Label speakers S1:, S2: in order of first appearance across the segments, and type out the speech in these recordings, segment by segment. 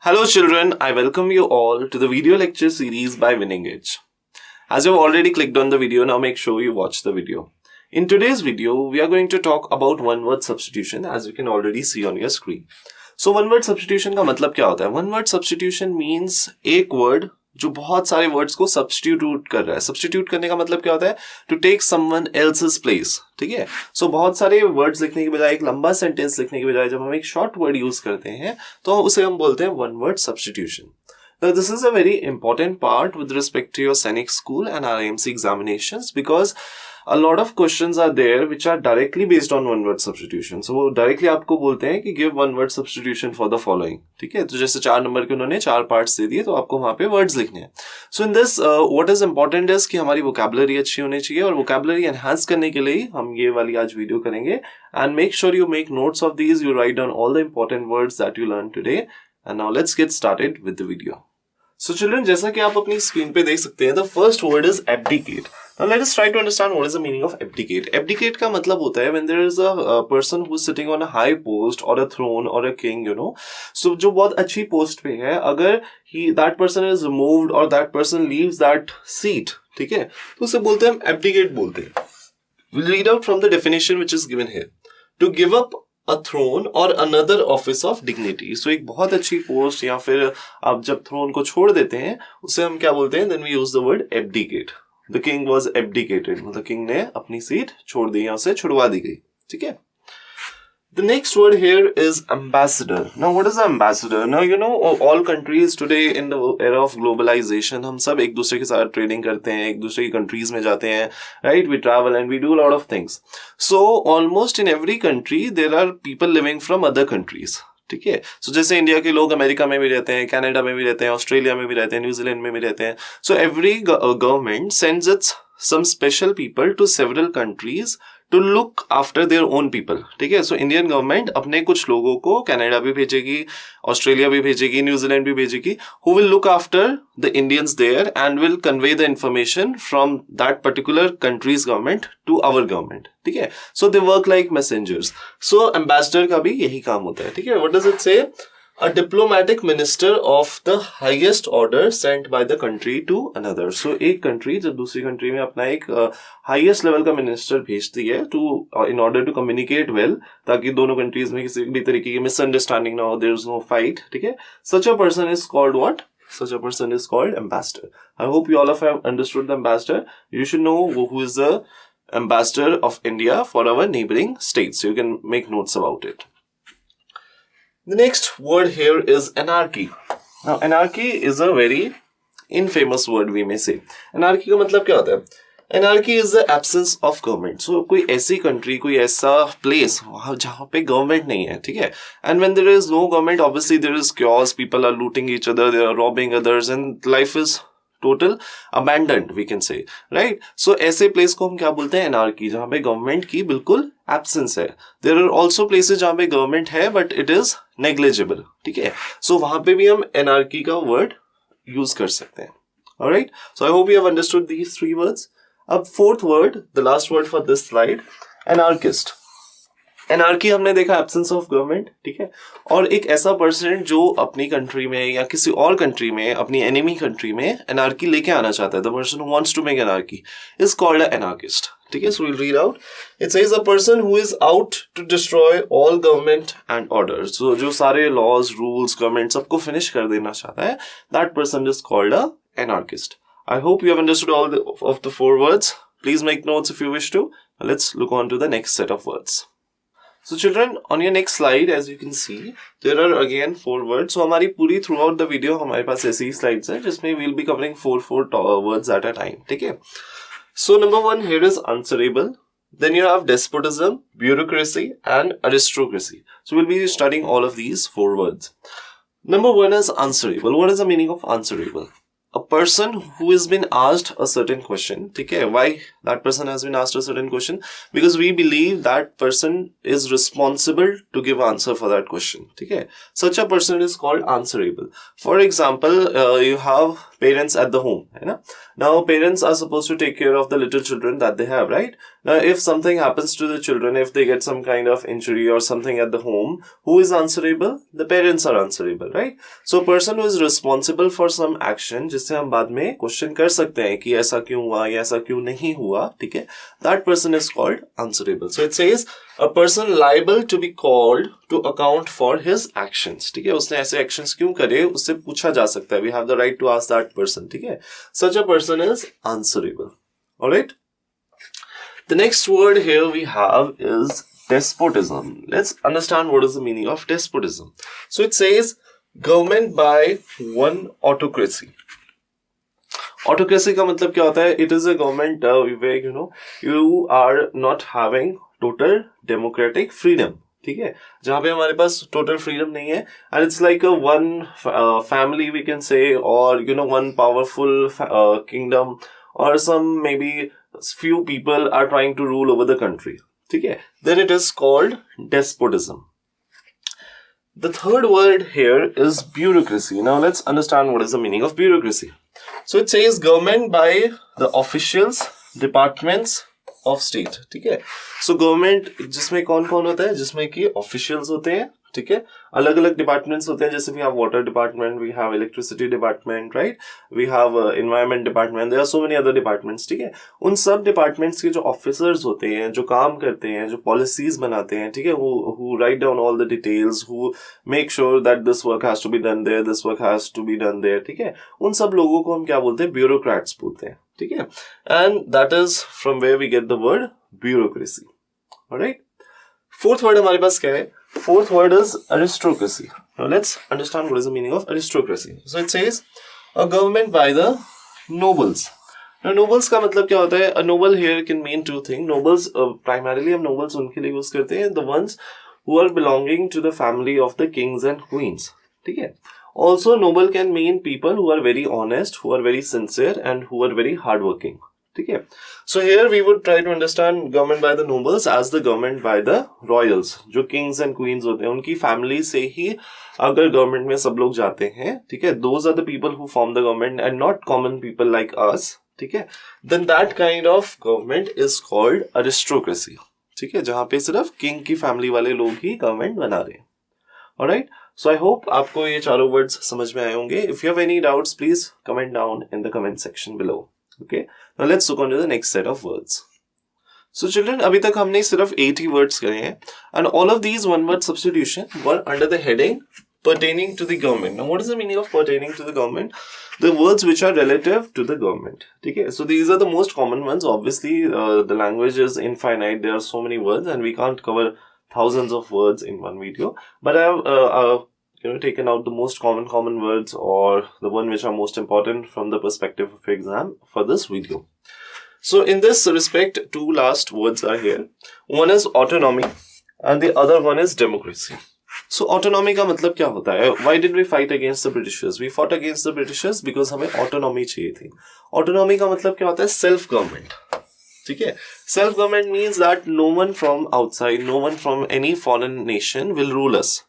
S1: Hello children, I welcome you all to the video lecture series by Winning Edge. As you have already clicked on the video, now make sure you watch the video. In today's video, we are going to talk about one-word substitution as you can already see on your screen. So one-word substitution का मतलब क्या होता है? One-word substitution means एक word जो बहुत सारे words को सब्स्टिट्यूट कर रहा है. सब्स्टिट्यूट करने का मतलब क्या होता है? To take someone else's place. ठीक है. सो बहुत सारे वर्ड्स लिखने की बजाय एक लंबा सेंटेंस लिखने की बजाय जब हम एक शॉर्ट वर्ड यूज करते हैं तो उसे हम बोलते हैं one word substitution. Now this is a very important part with respect to your Scenic School and RIMC examinations because a lot of questions are there which are directly based on one word substitution. So वो directly आपको बोलते हैं कि give one word substitution for the following. ठीक है. तो जैसे 4 number के उन्होंने 4 पार्ट्स दे दिए तो आपको वहाँ पे words लिखने हैं. So in this what is important is कि हमारी vocabulary अच्छी होनी चाहिए और vocabulary enhance करने के लिए हम ये वाली आज वीडियो करेंगे. And make sure you make notes of these. You write down all the important words that you learned today. And now let's get started with the video. So children, जैसा कि आप अपनी स्क्रीन पे देख सकते हैं, the first word is abdicate. Now let us try to understand what is the meaning of abdicate. Abdicate का मतलब होता है when there is a person who is sitting on a high post or a throne or a king, you know. So जो बहुत अच्छी post पे है, अगर that person is removed or that person leaves that seat, ठीक है, तो उसे बोलते हैं abdicate बोलते हैं. We'll read out from the definition which is given here. To give up a throne or another office of dignity. So एक बहुत अच्छी पोस्ट या फिर आप जब थ्रोन को छोड़ देते हैं उसे हम क्या बोलते हैं? Then we use the word abdicate. The king was abdicated. मतलब किंग ने अपनी सीट छोड़ दी या उसे छुड़वा दी गई. ठीक है. The next word here is ambassador. Now what is an ambassador? Now you know all countries today in the era of globalization हम सब एक दूसरे के साथ ट्रेडिंग करते हैं, एक दूसरे की कंट्रीज में जाते हैं, right? We travel and we do a lot of things. So almost in every country there are people living from other countries. ठीक है. So जैसे इंडिया के लोग अमेरिका में भी रहते हैं, कनाडा में भी रहते हैं, ऑस्ट्रेलिया में भी रहते हैं, न्यूजीलैंड में भी रहते हैं. So every government sends its some special people to several countries to look after their own people. ठीक है. So इंडियन गवर्नमेंट अपने कुछ लोगों को कनाडा भी भेजेगी, ऑस्ट्रेलिया भी भेजेगी, न्यूजीलैंड भी भेजेगी, who will look after the Indians there and will convey the information from that particular country's government to our government. ठीक है. So they work like messengers. So ambassador का भी यही काम होता है. ठीक है. What does it say? A diplomatic minister of the highest order sent by the country to another. So एक country जब दूसरी country में अपना एक highest level का minister भेजती है to in order to communicate well ताकि दोनों countries में किसी भी तरीके की misunderstanding ना हो, there is no fight. ठीक है. Such a person is called what? Such a person is called ambassador. I hope you all have understood the ambassador. You should know who is the ambassador of India for our neighboring states. So you can make notes about it. The next word here is anarchy. Now anarchy is a very infamous word we may say. Anarchy का मतलब क्या होता है? Anarchy is the absence of government. So कोई ऐसी country, कोई ऐसा place जहाँ पे government नहीं है, ठीक है? And when there is no government, obviously there is chaos. People are looting each other, they are robbing others, and life is total abandoned, we can say, right? So ऐसे place को हम क्या बोलते हैं? Anarchy, जहाँ पे government की बिल्कुल absence है. There are also places जहाँ पे government है, but it is negligible. ठीक है. So वहाँ पे भी हम anarchy का word use कर सकते हैं. Alright. So I hope you have understood these 3 words. अब fourth word, the last word for this slide, anarchist. Anarchy हमने देखा एब्सेंस ऑफ गवर्नमेंट. ठीक है. और एक ऐसा पर्सन जो अपनी कंट्री में या किसी और कंट्री में, अपनी एनिमी कंट्री में एनार्की लेके आना चाहता है, the person who wants to make anarchy is called a anarchist. ठीक है. So we will read out. It says a person who is out to destroy all government and orders. So जो सारे laws, rules, government सबको finish कर देना चाहता है, that person is called a anarchist. I hope you have understood all of the 4 words. Please make notes if you wish to. Let's look on to the next set of words. So children, on your next slide, as you can see, there are again 4 words. So हमारी पूरी throughout the video हमारे पास ऐसी slides हैं जिसमें we'll be covering 4 words at a time. ठीक है. So number 1 here is answerable. Then you have despotism, bureaucracy, and aristocracy. So we'll be studying all of these 4 words. Number 1 is answerable. What is the meaning of answerable? A person who has been asked a certain question. Okay, why that person has been asked a certain question? Because we believe that person is responsible to give answer for that question. Okay, such a person is called answerable. For example, you have parents at the home, है ना? Now parents are supposed to take care of the little children that they have, right? Now if something happens to the children, if they get some kind of injury or something at the home, who is answerable? The parents are answerable, right? So person who is responsible for some action, जिससे हम बाद में question कर सकते हैं कि ऐसा क्यों हुआ या ऐसा क्यों नहीं हुआ, ठीक है? That person is called answerable. So it says a person liable to be called to account for his actions. ठीक है, उसने ऐसे actions क्यों करे, उससे पूछा जा सकता है. We have the right to ask that person. ठीक है, such a person is answerable. All right. The next word here we have is despotism. Let's understand what is the meaning of despotism. So it says government by one autocracy. Autocracy का मतलब क्या होता है? It is a government where you are not having total democratic freedom. ठीक है, जहाँ पे हमारे पास total freedom नहीं है, and it's like a one family we can say, or one powerful kingdom, or some maybe few people are trying to rule over the country. ठीक है, then it is called despotism. The third word here is bureaucracy. Now let's understand what is the meaning of bureaucracy. So it says government by the officials, departments of state. ठीक है, so government जिसमें कौन कौन होता है? जिसमें कि officials होते हैं, ठीक है, अलग अलग departments होते हैं, जैसे we have water department, we have electricity department, right? We have environment department, there are so many other departments. ठीक है, उन सब departments के जो officers होते हैं, जो काम करते हैं, जो policies बनाते हैं, ठीक है, who write down all the details, who make sure that this work has to be done there, this work has to be done there, ठीक है, उन सब लोगों को हम क्या बोलते हैं? Bureaucrats बोलते हैं. ठीक है, and that is from where we get the word bureaucracy. Alright. Fourth word हमारे पास क्या है? Fourth word is aristocracy. Now let's understand what is the meaning of aristocracy. So it says a government by the nobles. Now nobles का मतलब क्या होता है? A noble here can mean two things. Nobles primarily हम nobles उनके लिए use करते हैं, the ones who are belonging to the family of the kings and queens. ठीक है. Also noble can mean people who are very honest, who are very sincere, and who are very hardworking. ठीक है, so here we would try to understand government by the nobles as the government by the royals. जो kings and queens होते हैं, उनकी family से ही अगर government में सब लोग जाते हैं, ठीक है, those are the people who form the government and not common people like us. ठीक है, then that kind of government is called aristocracy. ठीक है, जहाँ पे सिर्फ king की family वाले लोग ही government बना रहे हैं. Alright, so I hope आपको ये चारों words समझ में आए होंगे. If you have any doubts, please comment down in the comment section below. Okay, now let's look on to the next set of words. So children, अभी तक हमने सिर्फ 8 ही words करे हैं, and all of these one word substitution were under the heading pertaining to the government. Now what is the meaning of pertaining to the government? The words which are relative to the government. Okay, so these are the most common ones. Obviously the language is infinite, there are so many words and we can't cover thousands of words in one video, but I have taken out the most common words, or the one which are most important from the perspective of exam for this video. So in this respect, two last words are here. One is autonomy and the other one is democracy. So autonomy का मतलब क्या होता है? Why did we fight against the Britishers? We fought against the Britishers because हमें autonomy चाहिए थी. Autonomy का मतलब क्या होता है? Self government. ठीक है, self government means that no one from outside, no one from any foreign nation will rule us.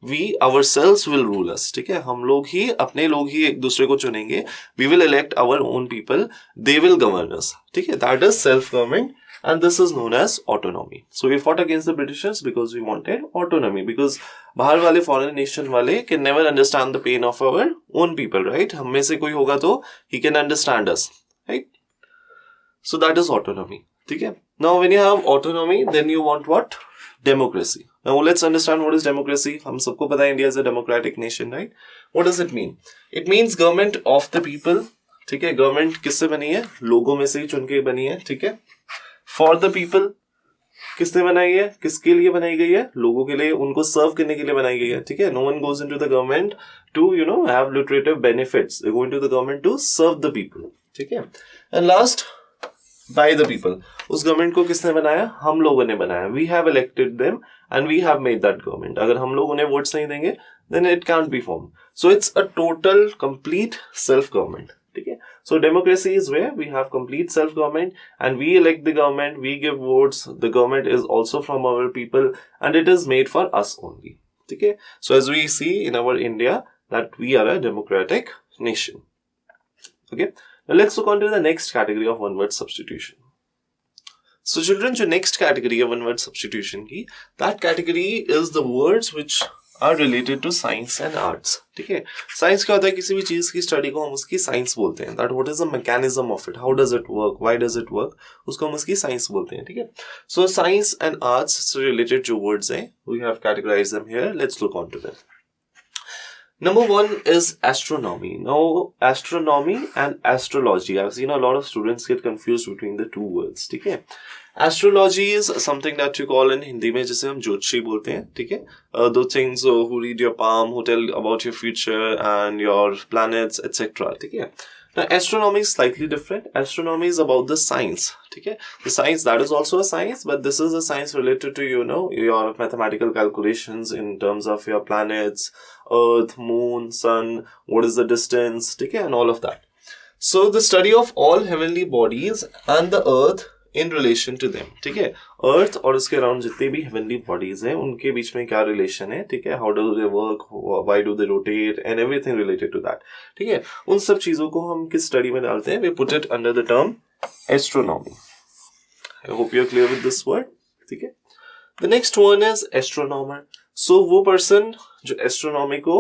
S1: We ourselves will rule us. ठीक है, हम लोग ही अपने लोग ही एक दूसरे को चुनेंगे. We will elect our own people. They will govern us. ठीक है, that is self government and this is known as autonomy. So we fought against the Britishers because we wanted autonomy, because बाहर वाले foreign nation वाले can never understand the pain of our own people, right? हम में से कोई होगा तो he can understand us, right? So that is autonomy. ठीक है, now when you have autonomy, then you want what? Democracy. Now let's understand what is democracy. हम सबको पता है India is a democratic nation, right? What does it mean? It means government of the people. ठीक है, government किससे बनी है? लोगों में से ही चुन के बनी है. ठीक है, for the people किसने बनाई है? किसके लिए बनाई गई है? लोगों के लिए, उनको सर्व करने के लिए बनाई गई है. ठीक है, no one goes into the government to have lucrative benefits. They go into the government to serve the people. ठीक है, and last, by the people. उस गवर्नमेंट को किसने बनाया? हम लोगों ने बनाया. We have elected them and we have made that government. अगर हम लोग उन्हें वोट्स नहीं देंगे, then it can't be formed. So it's a total, complete self-government. ठीक है, so democracy is where we have complete self-government and we elect the government, we give votes, the government is also from our people and it is made for us only. ठीक है, so as we see in our India that we are a democratic nation. Okay, now let's look on to the next category of one word substitution. So children, जो next category है one word substitution की, that category is the words which are related to science and arts. ठीक है, science क्या होता है, किसी भी चीज की स्टडी को हम उसकी साइंस बोलते हैं. That what is the mechanism of it, how does it work, why does it work, उसको हम उसकी साइंस बोलते हैं. ठीक है, सो साइंस एंड आर्ट्स से रिलेटेड जो वर्ड्स हैं we have categorised them here. Let's look on to them. Number one is astronomy. Now, astronomy and astrology. I've seen a lot of students get confused between the two words. ठीक है, astrology is something that you call in Hindi में जिसे हम ज्योतिषी बोलते हैं. ठीक है, those things who read your palm, who tell about your future and your planets, etc. ठीक है. Now, astronomy is slightly different. Astronomy is about the science. ठीक है, the science that is also a science, but this is a science related to your mathematical calculations in terms of your planets, Earth, Moon, Sun, what is the distance, ठीक है, and all of that. So the study of all heavenly bodies and the Earth in relation to them. ठीक है, अर्थ और उसके around जितने भी heavenly bodies हैं उनके बीच में क्या रिलेशन है. ठीक है, how do they work, why do they rotate and everything related to that. ठीक है, उन सब चीजों को हम किस स्टडी में डालते हैं, we put it under the term astronomy. I hope you are clear with this word. ठीक है, the next one is astronomer. So वो पर्सन जो एस्ट्रोनॉमी को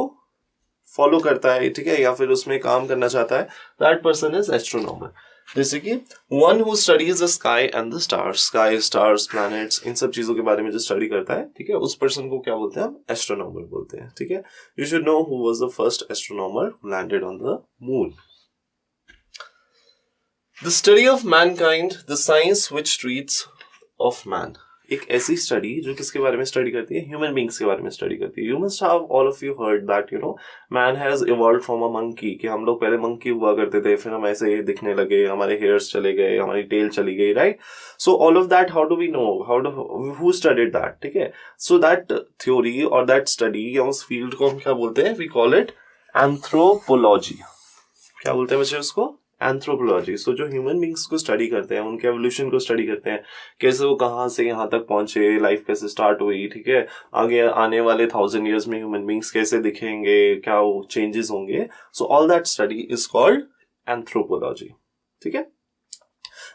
S1: फॉलो करता है, ठीक है, या फिर उसमें काम करना चाहता है, दैट पर्सन इज एस्ट्रोनॉमर. जैसे कि one who studies the sky and the stars, sky, stars, planets, इन सब चीजों के बारे में जो स्टडी करता है, ठीक है, उस पर्सन को क्या बोलते हैं, हम एस्ट्रोनॉमर बोलते हैं. ठीक है, you should know who was the first astronomer who landed on the moon. The study of Mankind, the science which treats of man. एक ऐसी स्टडी जो किसके बारे में स्टडी करती है, ह्यूमन बींग्स के बारे में स्टडी करती है. You must have all of you heard that man has evolved from a monkey, कि हम लोग पहले मंकी हुआ करते थे, फिर हम ऐसे दिखने लगे, हमारे हेयर्स चले गए, हमारी टेल चली गई, right. So all of that how do we know, who studied that. ठीक है, सो दैट थ्योरी और दैट स्टडी या उस फील्ड को हम क्या बोलते हैं, वी कॉल इट एंथ्रोपोलॉजी. क्या बोलते हैं बच्चे उसको, एंथ्रोपोलॉजी. सो जो ह्यूमन बींग्स को स्टडी करते हैं, उनके एवोल्यूशन को स्टडी करते हैं, कैसे वो कहाँ से यहाँ तक पहुंचे, लाइफ कैसे स्टार्ट हुई, ठीक है, आगे आने वाले 1000 years में ह्यूमन बींग्स कैसे दिखेंगे, क्या वो चेंजेस होंगे. So all that study is called anthropology. ठीक है,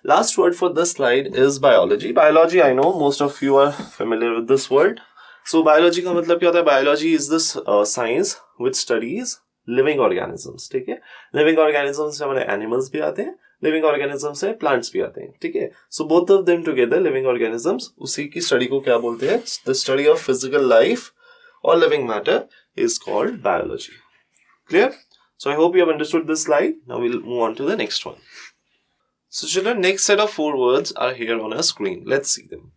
S1: last word for this slide is biology. Biology, I know most of you are familiar with this word. So biology का मतलब क्या होता है, biology is this science which studies living organisms. ठीक है, living organisms से हमारे एनिमल्स भी आते हैं, लिविंग ऑर्गेनिजम्स से प्लांट्स भी आते हैं. ठीक है, so both of them together, living organisms, उसी की स्टडी को क्या बोलते हैं, the study of physical life और living matter is called biology. Clear? So I hope you have understood this slide. Now we will move on to the next one. So children, next set of 4 words are here on a screen. Let's see them.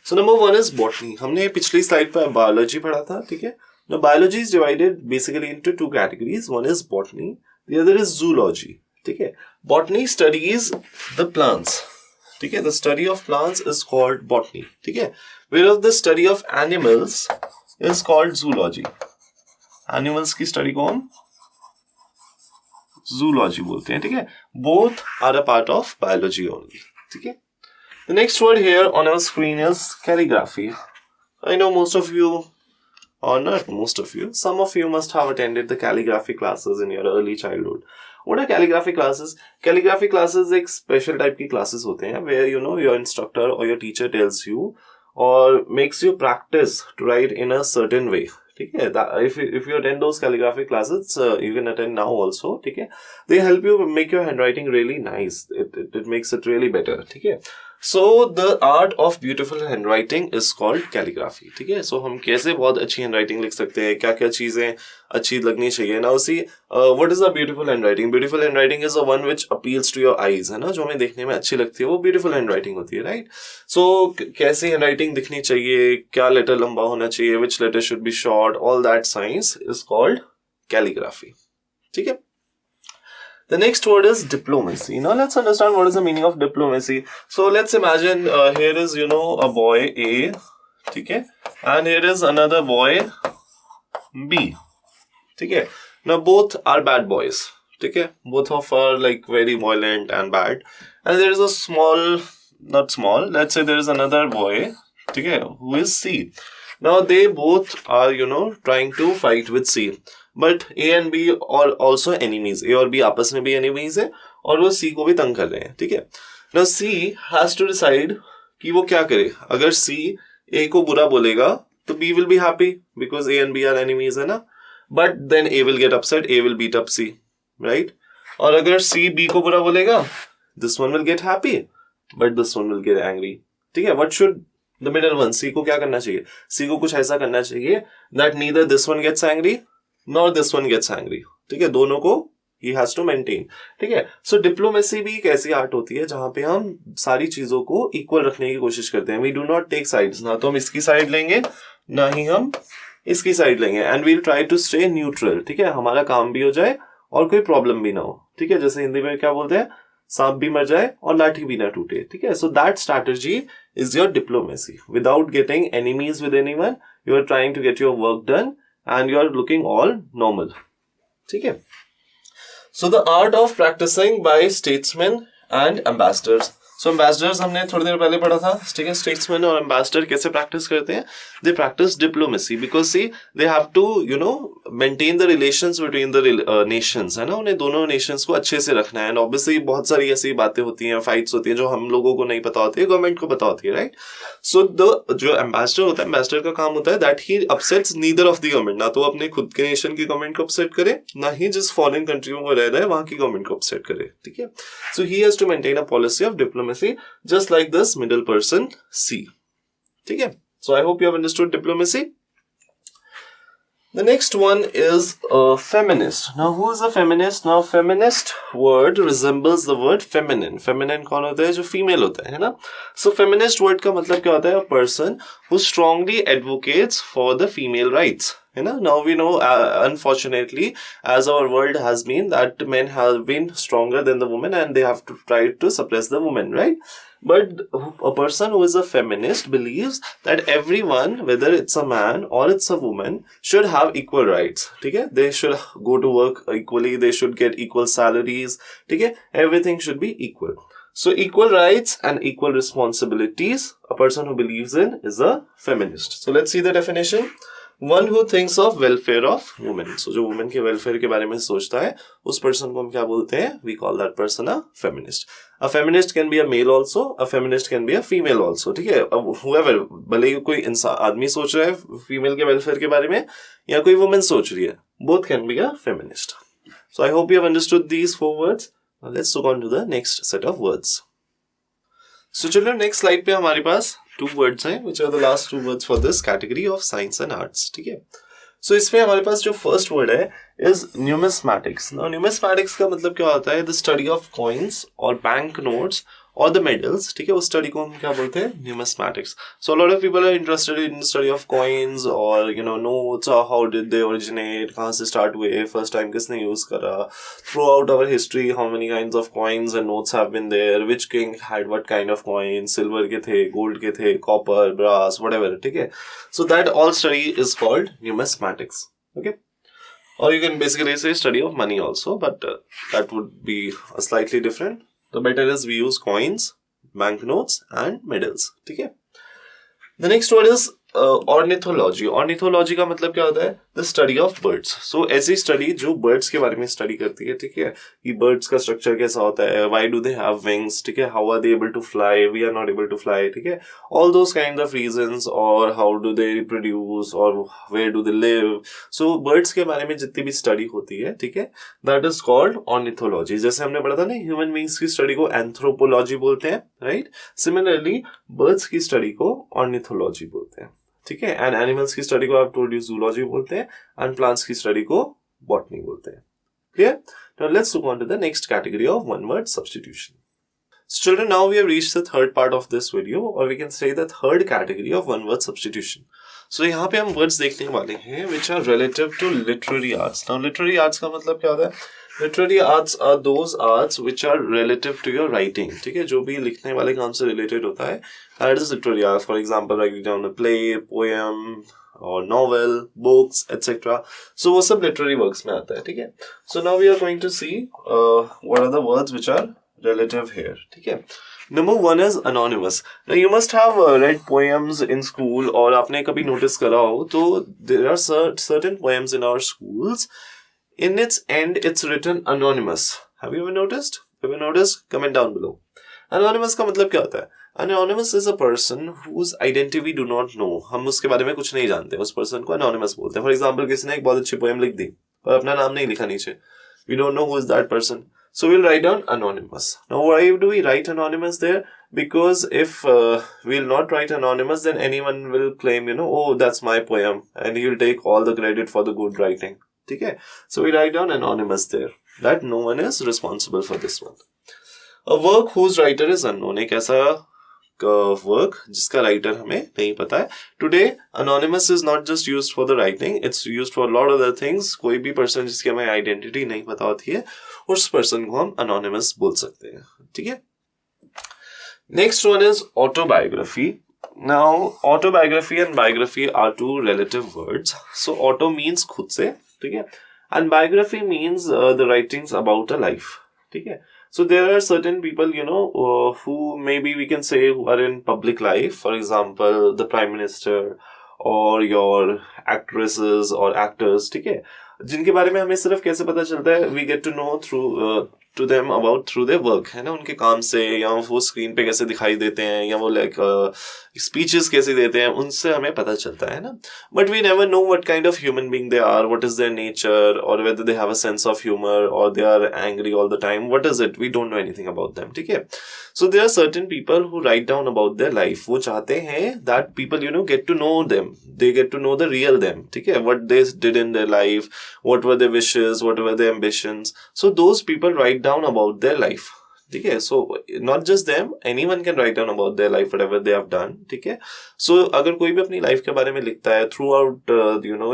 S1: So number 1 is botany. हमने पिछली slide पर biology पढ़ा था. ठीक है, now biology is divided basically into 2 categories. One is botany, the other is zoology. ठीक है, botany studies the plants. ठीक है, the study of plants is called botany. ठीक है, whereas the study of animals is called zoology. Animals की study को हम zoology बोलते हैं. ठीक है, both are a part of biology only. ठीक है, the next word here on our screen is calligraphy. I know most of you, or not most of you, some of you must have attended the calligraphy classes in your early childhood. What are calligraphy classes? Calligraphy classes एक special type की classes होते हैं where your instructor or your teacher tells you or makes you practice to write in a certain way. ठीक है, if you attend those calligraphy classes, you can attend now also. ठीक है, they help you make your handwriting really nice. It makes it really better. ठीक है, so the art of beautiful handwriting is called calligraphy. ठीक है, so हम कैसे बहुत अच्छी handwriting लिख सकते हैं, क्या क्या चीजें अच्छी लगनी चाहिए. Now see, what is a beautiful handwriting? Beautiful handwriting is the one which appeals to your eyes, है ना, जो हमें देखने में अच्छी लगती है, वो beautiful handwriting होती है, right? So कैसी handwriting दिखनी चाहिए, क्या letter लंबा होना चाहिए, which letter should be short, all that science is called calligraphy. ठीक है, the next word is diplomacy. Now let's understand what is the meaning of diplomacy. So let's imagine here is a boy A, ठीक है, and here is another boy B. ठीक है, now both are bad boys. ठीक है, both of are like very violent and bad, and there is a not small, let's say there is another boy, ठीक है, who is C. Now they both are trying to fight with C. But A and B और also enemies, A और B आपस में भी enemies है और वो सी को भी तंग कर रहे हैं, ठीक है। Now C has to decide कि वो क्या करे। अगर सी ए को बुरा बोलेगा तो B will be happy because A and B are enemies, है ना, but then A will get upset, A will beat up C, right. और अगर सी बी को बुरा बोलेगा, this one will get happy but this one will get angry, ठीक है। What should the middle one, C को क्या करना चाहिए? सी को कुछ ऐसा करना चाहिए that neither this one gets angry nor this one gets angry, ठीक है। दोनों को ही हैज टू मेंटेन, ठीक है। सो डिप्लोमेसी भी एक ऐसी आर्ट होती है जहां पे हम सारी चीजों को इक्वल रखने की कोशिश करते हैं। We do not take sides, ना तो हम इसकी साइड लेंगे ना ही हम इसकी साइड लेंगे, and we'll try to stay neutral, ठीक है। हमारा काम भी हो जाए और कोई प्रॉब्लम भी ना हो, ठीक है। जैसे हिंदी में क्या बोलते हैं, सांप भी मर जाए और लाठी भी ना टूटे, ठीक है। So that strategy is your diplomacy. Without getting enemies with anyone, you are trying to get your work done and you are looking all normal, ठीक है। So the art of practising by statesman and ambassadors. So ambassadors हमने थोड़ी देर पहले पढ़ा था, ठीक है। Statesman और एम्बेसडर कैसे प्रैक्टिस करते हैं? They practice diplomacy because see they have to maintain the relations between the nations, है ना। उन्हें दोनों नेशंस को अच्छे से रखना है, एंड ऑब्वियसली बहुत सारी ऐसी बातें होती हैं, फाइट्स होती हैं जो हम लोगों को नहीं पता होती है, गवर्नमेंट को पता होती है, राइट। सो द जो एम्बेसडर होता है, एम्बेसडर का काम होता है that he upsets neither of the government, ना तो अपने खुद के नेशन की गवर्नमेंट को अपसेट करे, ना ही जिस फॉरेन कंट्री में वो रह रहा है वहां की गवर्नमेंट को अपसेट करे, ठीक है। So he has to maintain a policy of diplomacy just like this middle person C, ठीक है। So I hope you have understood diplomacy. The next one is feminist. Now who is a feminist? Now feminist word resembles the word feminine. Feminine कौन होता है? जो female होता है ना। So feminist word का मतलब क्या होता है? A person who strongly advocates for the female rights, है ना। Now we know unfortunately as our world has been that men have been stronger than the women and they have to try to suppress the women, right? But a person who is a feminist believes that everyone, whether it's a man or it's a woman, should have equal rights, ठीक है। They should go to work equally, they should get equal salaries, ठीक है। Everything should be equal. So equal rights and equal responsibilities, a person who believes in is a feminist. So let's see the definition. One who thinks of welfare of women. So जो women के welfare के बारे में सोचता है, उस person को हम क्या बोलते हैं? We call that person a feminist. A feminist can be a male also, a feminist can be a female also, ठीक है। Whoever, भले ही कोई इंसान आदमी सोच रहा है female के welfare के बारे में या कोई woman सोच रही है, both can be a feminist. So I hope you have understood these 4 words. Now let's look on to the next set of words. So children, next slide पे हमारे पास 2 words हैं, which are the last 2 words for this category of science and arts, ठीक है। So इसमें हमारे पास जो first word है is numismatics. Now numismatics का मतलब क्या होता है? The study of coins or bank notes or the medals, ठीक है। उस study को हम क्या बोलते हैं? Numismatics. So a lot of people are interested in the study of coins or notes, or how did they originate, कहाँ से start हुए, first time किसने use करा, throughout our history how many kinds of coins and notes have been there, which king had what kind of coins, silver के थे, gold के थे, copper, brass, whatever, ठीक है। So that all study is called numismatics, okay. Or you can basically say study of money also, but that would be a slightly different. The better is we use coins, banknotes and medals, ठीक है। The next word is ornithology. Ornithology का मतलब क्या होता है? The study of birds. So ऐसी study जो birds के बारे में study करती है, ठीक है, कि birds का structure कैसा होता है, why do they have wings, ठीक है, how are they able to fly, we are not able to fly, ठीक है, all those kinds of reasons, or how do they reproduce, or where do they live. So birds के बारे में जितनी भी study होती है, ठीक है, that is called ornithology. जैसे हमने पढ़ा था ना, human beings की study को anthropology बोलते हैं, right? Similarly birds की study को ornithology बोलते हैं, ठीक है। एंड एनिमल्स की स्टडी को आप टोल्ड यू जूलॉजी बोलते हैं, एंड प्लांट्स की स्टडी को बॉटनी बोलते हैं, clear. Now let's look on to the next category of one word substitution. Children, now we have reached the third part of this video, or we can say the third category of one word substitution. So यहाँ पे हम words देखने वाले हैं which are relative to literary arts. Now literary arts का मतलब क्या होता है? Literary arts are those arts which are relative to your writing, ठीक है, जो भी लिखने वाले काम से related होता है, that is literary arts. For example, writing down a play, poem, or novel, books, etc. So वो सब literary works में आता है, ठीक है. So now we are going to see what are the words which are relative here, ठीक है. Number 1 is anonymous. Now you must have read poems in school, और आपने कभी notice करा हो तो there are certain poems in our schools. In its end, it's written anonymous. Have you ever noticed? Ever noticed? Comment down below. Anonymous का मतलब क्या होता है? Anonymous is a person whose identity we do not know. हम उसके बारे में कुछ नहीं जानते. उस person को anonymous बोलते हैं. For example, किसी ने एक बहुत अच्छी poem लिख दी, पर अपना नाम नहीं लिखा नीचे. We don't know who is that person. So we'll write down anonymous. Now why do we write anonymous there? Because if we'll not write anonymous, then anyone will claim, oh, that's my poem, and he'll take all the credit for the good writing. Okay? So we write down anonymous there. That no one is responsible for this one. A work whose writer is unknown. एक ऐसा work जिसका writer हमें नहीं पता है. Today, anonymous is not just used for the writing. It's used for a lot of other things. कोई भी person जिसकी हमें identity नहीं पता होती है, उस person को हम anonymous बोल सकते हैं. ठीक है? Next one is autobiography. Now, autobiography and biography are two relative words. So, auto means खुद से, ठीक है? And biography means the writings about a life. ठीक है? So there are certain people, who maybe we can say who are in public life. For example, the Prime Minister or your actresses or actors, ठीक है? जिनके बारे में हमें सिर्फ कैसे पता चलता है? We get to know to them about through their work, है ना? उनके काम से, या वो स्क्रीन पे कैसे दिखाई देते हैं, या वो स्पीचेस कैसे देते हैं, उनसे हमें पता चलता है ना. But we never know what kind of human being they are, what is their nature, or whether they have a sense of humor, or they are angry all the time. What is it? We don't know anything about them. ठीक है? So there are certain people who write down about their life. वो चाहते हैं that people, get to know them. They get to know the real them. ठीक है? What they did in their life, what were their wishes, what were their ambitions. So those people write down about their life. ठीक है? So not just them, anyone can write down about their life, whatever they have done. ठीक है? So अगर कोई भी अपनी life के बारे में लिखता है throughout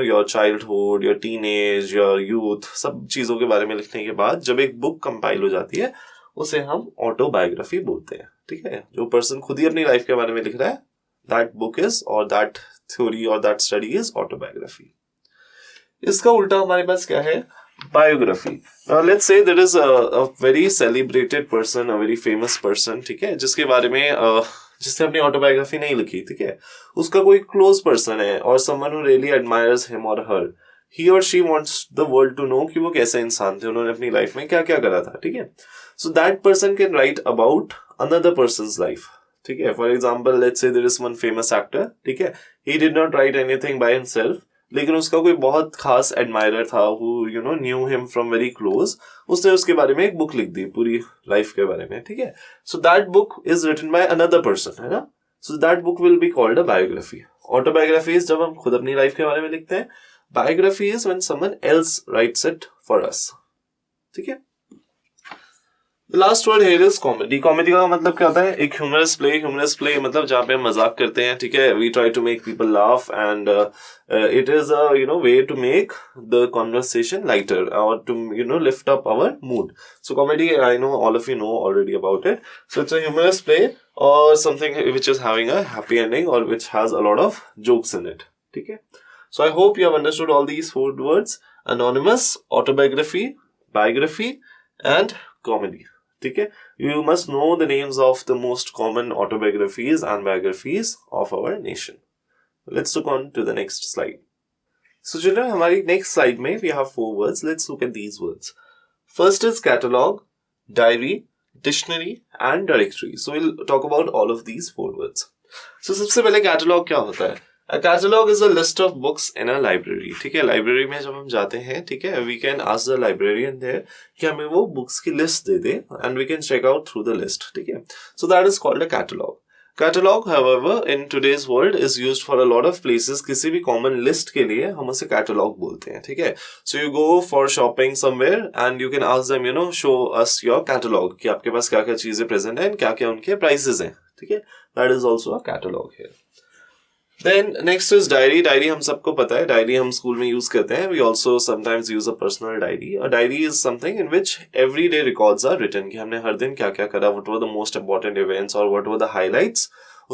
S1: your childhood, your teenage, your youth, सब चीजों के बारे में लिखने के बाद जब एक बुक कंपाइल हो जाती है, उसे हम ऑटोबायोग्राफी बोलते हैं. ठीक है? जो पर्सन खुद ही अपनी लाइफ के बारे में लिख रहा है, that book is, or that theory or that study is autobiography. इसका उल्टा हमारे पास क्या है? Biography. Now let's say there is a very celebrated person, a very famous person, ठीक है, जिसके बारे में जिसने अपनी ऑटोबायोग्राफी नहीं लिखी, ठीक है, उसका कोई क्लोज पर्सन है, और someone who really admires him or her. He or she wants the world to know कि वो कैसे इंसान थे, उन्होंने अपनी लाइफ में क्या क्या करा था. ठीक है? So that person can write about another person's life. ठीक है? For example, let's say there is one famous actor. ठीक है? He did not write anything by himself. लेकिन उसका कोई बहुत खास एडमायरर था who knew him from very close. उसने उसके बारे में एक बुक लिख दी पूरी लाइफ के बारे में. ठीक है? So that book is written by another person, है ना? So that book will be called a biography. Autobiography is जब हम खुद अपनी लाइफ के बारे में लिखते हैं. Biography is when someone else writes it for us. ठीक है? The last word here is comedy. Comedy का मतलब क्या होता है? एक humorous play. Humorous play मतलब जहाँ पे हम मजाक करते हैं, ठीक है? We try to make people laugh, and it is a way to make the conversation lighter, or to lift up our mood. So comedy, I know all of you know already about it. So it's a humorous play or something which is having a happy ending, or which has a lot of jokes in it. ठीक है? So I hope you have understood all these 4 words: anonymous, autobiography, biography, and comedy. ठीक है? You must know the names of the most common autobiographies and biographies of our nation. Let's look on to the next slide. So children, हमारी next slide में we have 4 words. Let's look at these words. First is catalog, diary, dictionary, and directory. So we'll talk about all of these 4 words. So सबसे पहले catalog क्या होता है? A catalog is a list of books in a library. ठीक है? Library में जब हम जाते हैं, ठीक है, we can ask the librarian there कि हमें वो books की list they they, and we can check out through the list. ठीक है? So that is called a catalog. Catalog, however, in today's world is used for a lot of places. किसी भी common list के लिए हम उसे catalog बोलते हैं. ठीक है? So you go for shopping somewhere and you can ask them, show us your catalog, कि आपके पास क्या क्या चीजें present हैं, क्या क्या उनके prices हैं. ठीक है? That is also a catalog here. Then next is diary. Diary हम सबको पता है. Diary हम स्कूल में यूज करते हैं. We also sometimes use a personal diary. A diary is something in which everyday records are written, कि हमने हर दिन क्या क्या करा, what were the most important events, or what were the highlights.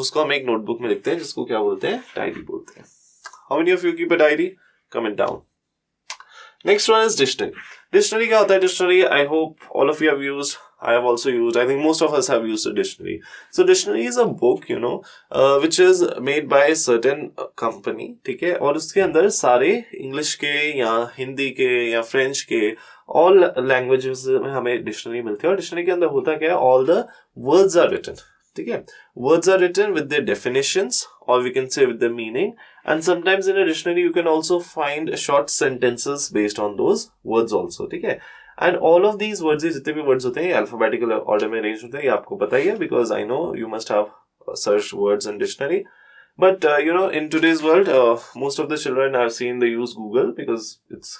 S1: उसको हम एक नोटबुक में लिखते हैं, जिसको क्या बोलते हैं? डायरी बोलते हैं. How many of you keep a diary? Comment down. Next one is dictionary. Dictionary क्या होता है? Dictionary, I hope all of you have used I have also used, I think most of us have used a dictionary. So dictionary is a book, which is made by a certain company, ठीक है, और उसके अंदर सारे English के या हिंदी के या फ्रेंच के all languages में हमें डिक्शनरी मिलती है. और डिक्शनरी के अंदर होता क्या है, all the words are written, ठीक है, words are written with their definitions or we can say with the meaning, and sometimes in a dictionary you can also find short sentences based on those words also, ठीक है. And all of these words, जितने भी words होते हैं alphabetical order में arranged होते हैं, ये आपको पता ही है because I know you must have searched words in dictionary. But in today's world, most of the children I've seen, they use Google because it's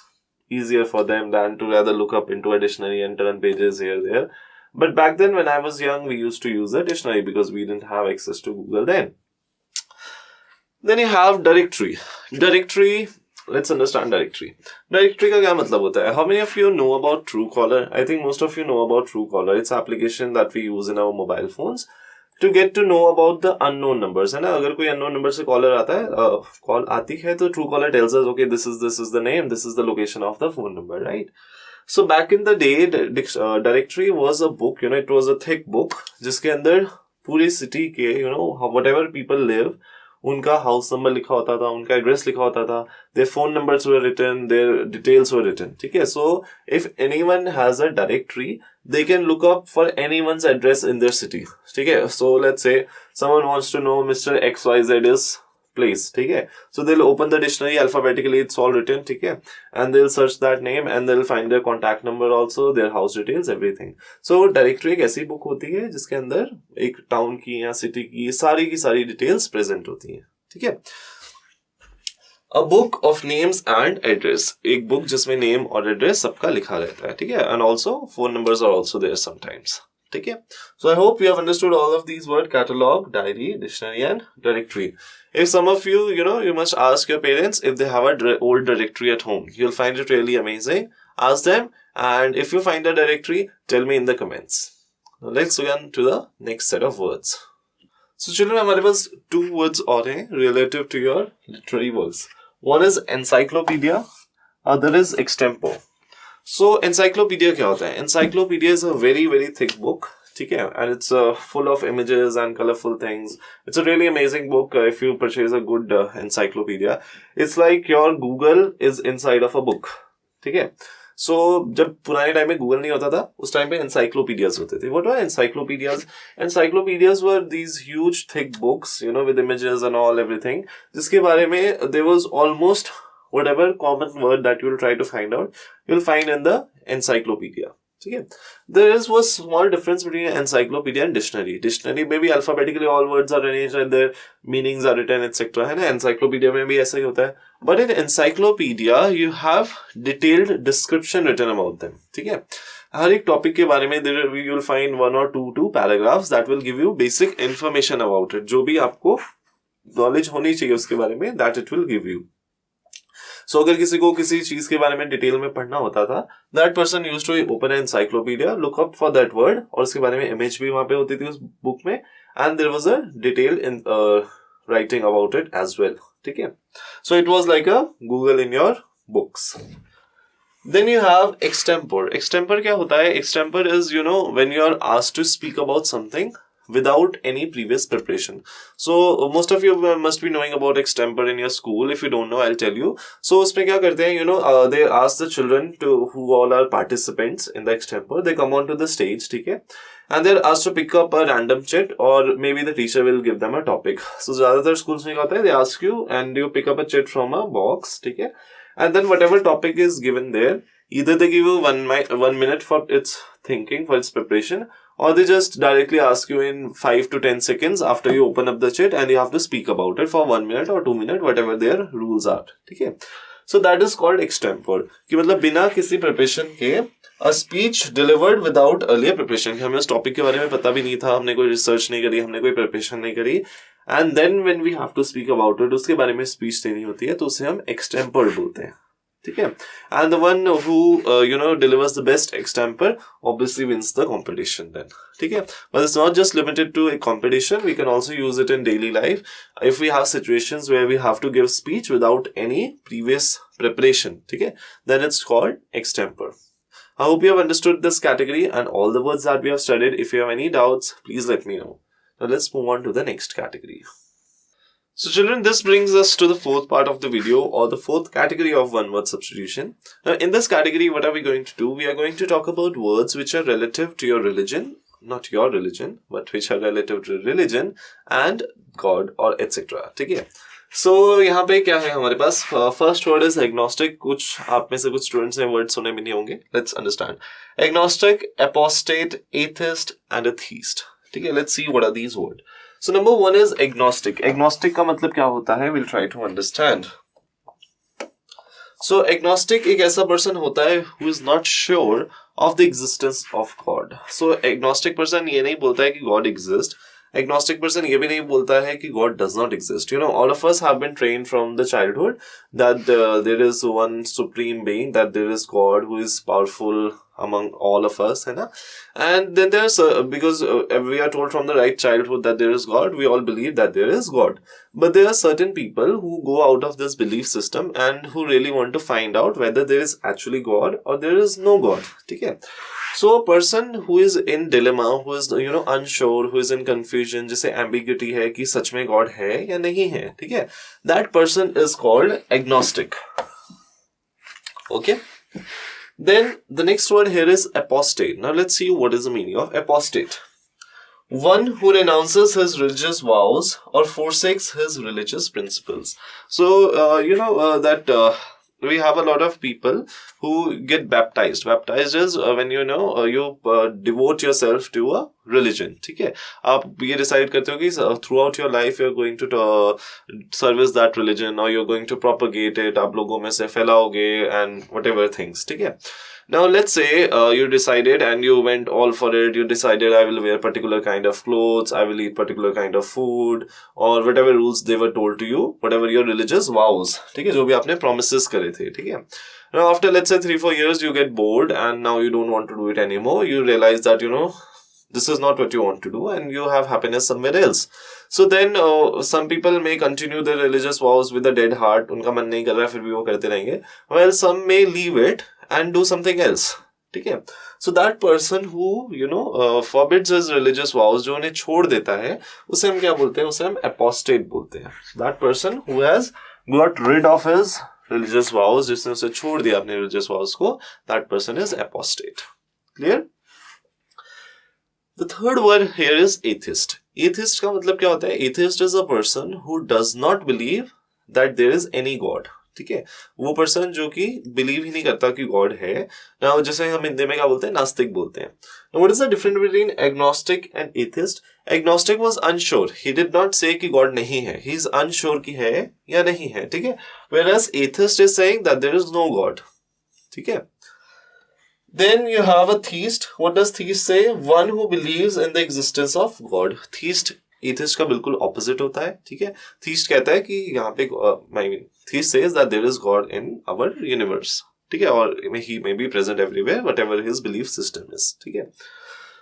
S1: easier for them than to rather look up into a dictionary and turn pages here there. But back then when I was young, we used to use a dictionary because we didn't have access to Google then. Then you have directory. Directory. Let's understand directory. Directory का क्या मतलब होता है? How many of you know about Truecaller? I think most of you know about Truecaller. It's an application that we use in our mobile phones to get to know about the unknown numbers. है ना? अगर कोई unknown number से caller आता है, call आती है, तो Truecaller tells us, okay, this is the name, this is the location of the phone number, right? So back in the day, directory was a book. It was a thick book जिसके अंदर पूरी city के, whatever people live, उनका house number लिखा होता था, उनका address लिखा होता था, their phone numbers were written, their details were written, ठीक है. So if anyone has a directory, they can look up for anyone's address in their city, ठीक है. So let's say someone wants to know Mr. XYZ is place, ठीक है. So they'll open the dictionary alphabetically, it's all written, ठीक है, and they'll search that name and they'll find their contact number also, their house details, everything. So directory एक ऐसी book होती है जिसके अंदर एक टाउन की या सिटी की सारी डिटेल्स प्रेजेंट होती हैं, ठीक है. A book of names and address, एक बुक जिसमें नेम और एड्रेस सबका लिखा रहता है, ठीक है, and also phone numbers are also there sometimes, ठीक है. So I hope you have understood all of these words: catalog, diary, dictionary and directory. If some of you, you must ask your parents if they have a old directory at home. You'll find it really amazing. Ask them, and if you find a directory, tell me in the comments. Now let's go on to the next set of words. So children, हमारे पास 2 words और हैं relative to your literary works. One is encyclopedia, other is extempore. So encyclopedia क्या होता है? Encyclopedia is a very very thick book, ठीक है, and it's full of images and colorful things. It's a really amazing book if you purchase a good encyclopedia. It's like your Google is inside of a book, ठीक है. So जब पुराने time में Google नहीं होता था, उस time पे encyclopedias होते थे. What were encyclopedias? Encyclopedias were these huge thick books, with images and all everything, जिसके बारे में there was almost whatever common word that you will try to find out, you'll find in the encyclopedia. Okay. There is one small difference between encyclopedia and dictionary. Dictionary में भी alphabetically all words are arranged and their meanings are written, etc. है ना? Encyclopedia में भी ऐसा ही होता है. But in encyclopedia you have detailed description written about them. ठीक है? हर एक टॉपिक के बारे में you will find 1 or 2 paragraphs that will give you basic information about it. जो भी आपको knowledge होनी चाहिए उसके बारे में, that it will give you. So अगर किसी को किसी चीज के बारे में डिटेल में पढ़ना होता था, that person used to open an encyclopedia, look up for that word, और उसके बारे में इमेज भी वहां पे होती थी उस बुक में, and there was a detail in writing about it as well, ठीक है. So it was like a Google in your books. Then you have extempore. Extempore क्या होता है? Extempore is, when you are asked to speak about something without any previous preparation. So most of you must be knowing about extempore in your school. If you don't know, I'll tell you. So उसमें क्या करते हैं, they ask the children who all are participants in the extempore, they come onto the stage, ठीक है, and they're asked to pick up a random chit, or maybe the teacher will give them a topic. So ज़्यादातर schools में क्या होता है, they ask you and you pick up a chit from a box, ठीक है, and then whatever topic is given there, either they give you 1 minute for its thinking, for its preparation, or they just directly ask you in 5 to 10 seconds after you open up the chit, and you have to speak about it for 1 minute or 2 minutes, whatever their rules are, ठीक है. So that is called extempore, कि मतलब बिना किसी preparation के a speech delivered without earlier preparation, कि हमें उस topic के बारे में पता भी नहीं था, हमने कोई research नहीं करी, हमने कोई preparation नहीं करी, and then when we have to speak about it, उसके बारे में speech देनी होती है, तो उसे हम extempore बोलते हैं, ठीक है. And the one who delivers the best extempore obviously wins the competition then, ठीक है. But it's not just limited to a competition, we can also use it in daily life. If we have situations where we have to give speech without any previous preparation, ठीक है, then it's called extempore. I hope you have understood this category and all the words that we have studied. If you have any doubts, please let me know. Now let's move on to the next category. So children, this brings us to the fourth part of the video, or the fourth category of one-word substitution. Now in this category, what are we going to do? We are going to talk about words which are relative to your religion, not your religion, but which are relative to religion and God or etc. ठीक है? So यहाँ पे क्या है हमारे पास? First word is agnostic. कुछ आप में से कुछ students ने word सुने भी नहीं होंगे. Let's understand. Agnostic, apostate, atheist, and a theist. ठीक है? Let's see what are these words. So number one is agnostic. Agnostic का मतलब क्या होता है? We'll try to understand. So agnostic एक ऐसा person होता है who is not sure of the existence of God. So agnostic person ये नहीं बोलता है कि God exists. Agnostic person ये भी नहीं बोलता है कि God does not exist. You know, all of us have been trained from the childhood that there is one supreme being, that there is God who is powerful among all of us, है ना? And then there's because we are told from the right childhood that there is God, we all believe that there is God. But there are certain people who go out of this belief system and who really want to find out whether there is actually God or there is no God. ठीक है? So a person who is in dilemma, who is unsure, who is in confusion, जिसे ambiguity है कि सच में God है या नहीं है, ठीक है? That person is called agnostic. Okay? Then the next word here is apostate. Now let's see what is the meaning of apostate. One who renounces his religious vows or forsakes his religious principles. So we have a lot of people who get baptized. Baptized is when you devote yourself to a religion. ठीक है? आप ये decide करते हो कि throughout your life you're going to service that religion, or you're going to propagate it. आप लोगों में से फैलाओगे and whatever things. ठीक है? Now let's say you decided and you went all for it. You decided I will wear particular kind of clothes, I will eat particular kind of food, or whatever rules they were told to you, whatever your religious vows. ठीक है? जो भी आपने promises करे थे. ठीक है? Now after let's say 3-4 years you get bored and now you don't want to do it anymore. You realize that this is not what you want to do and you have happiness somewhere else. So then some people may continue their religious vows with a dead heart. उनका मन नहीं कर रहा है फिर भी वो करते रहेंगे. While some may leave it and do something else. ठीक है? So that person who forbids his religious vows, जो उन्हें छोड़ देता है, उसे हम क्या बोलते हैं? उसे हम apostate बोलते हैं. That person who has got rid of his religious vows, जिसने उसे छोड़ दिया अपने religious vows को, that person is apostate. Clear? The third word here is atheist. Atheist का मतलब क्या होता है? Atheist is a person who does not believe that there is any God. ठीक है? वो पर्सन जो कि बिलीव ही नहीं करता कि गॉड है. नाउ जैसे हम हिंदी में क्या बोलते हैं? नास्तिक बोलते हैं. Now what is the difference between agnostic and atheist? Agnostic was unsure. He did not say कि गॉड नहीं है. He is unsure कि है या नहीं है. ठीक है? Whereas atheist is saying that there is no God. ठीक है? Then you have a theist. What does theist say? One who believes in the existence of God. Theist atheist का बिल्कुल opposite होता है. ठीक है? Theist कहता है कि यहाँ पे theist says that there is God in our universe. ठीक है? Or he may be present everywhere, whatever his belief system is. ठीक है?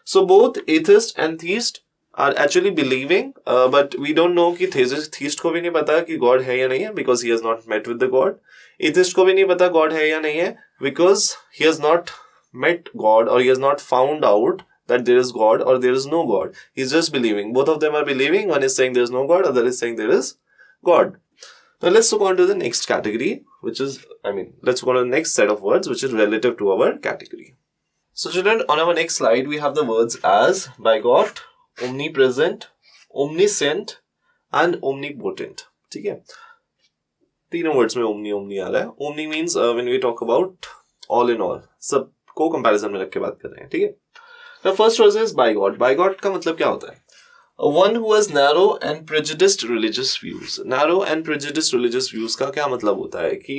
S1: So both atheist and theist are actually believing, but we don't know कि theist को भी नहीं पता कि God है या नहीं है, because he has not met with the God. Atheist को भी नहीं पता God है या नहीं है, because he has not met God, or he has not found out that there is God or there is no God. He's just believing. Both of them are believing. One is saying there is no God, other is saying there is God. Now let's look on to the next category, let's look on to the next set of words which is relative to our category. So children, on our next slide we have the words as bigot, omnipresent, omniscient and omnipotent. ठीक है? तीनों words में omni आ रहा है. Omni means when we talk about all in all, सब को comparison में रख के बात कर रहे हैं. ठीक है? Now first word is bigot. Bigot का मतलब क्या होता है? One who has narrow and prejudiced religious views. Narrow and prejudiced religious views का क्या मतलब होता है कि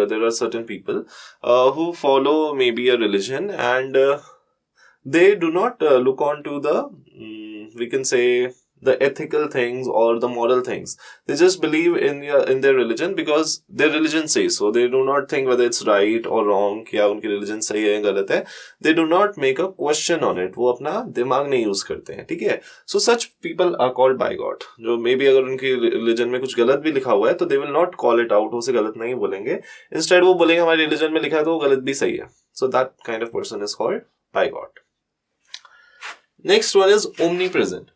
S1: there are certain people who follow maybe a religion and they do not look on to the we can say the ethical things or the moral things. They just believe in their religion because their religion says so. They do not think whether it's right or wrong, क्या उनकी religion सही है या गलत है. They do not make a question on it. वो अपना दिमाग नहीं use करते हैं. ठीक है? So such people are called bigot. जो maybe अगर उनकी religion में कुछ गलत भी लिखा हुआ है तो they will not call it out. उसे गलत नहीं बोलेंगे. Instead वो बोलेंगे हमारी religion में लिखा है तो वो गलत भी सही है. So that kind of person is called bigot. Next one is omnipresent.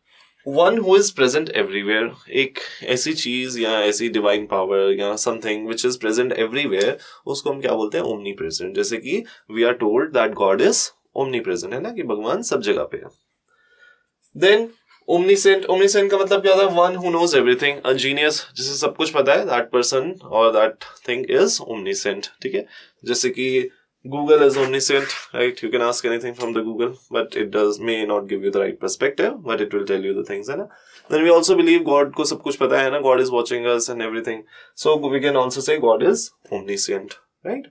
S1: One who is present everywhere. एक ऐसी चीज या ऐसी divine power या something which is present everywhere, उसको हम क्या बोलते हैं? Omnipresent. जैसे कि we are told that God is omnipresent, है ना, कि भगवान सब जगह पे है. Then omniscient. Omniscient का मतलब क्या होता है? One who knows everything. A genius, जिसे सब कुछ पता है, that person or that thing is omniscient. ठीक है? जैसे कि Google is omniscient, right? You can ask anything from the Google, but it may not give you the right perspective, but it will tell you the things, है ना? Then we also believe God को सब कुछ पता है ना? God is watching us and everything. So we can also say God is omniscient, right?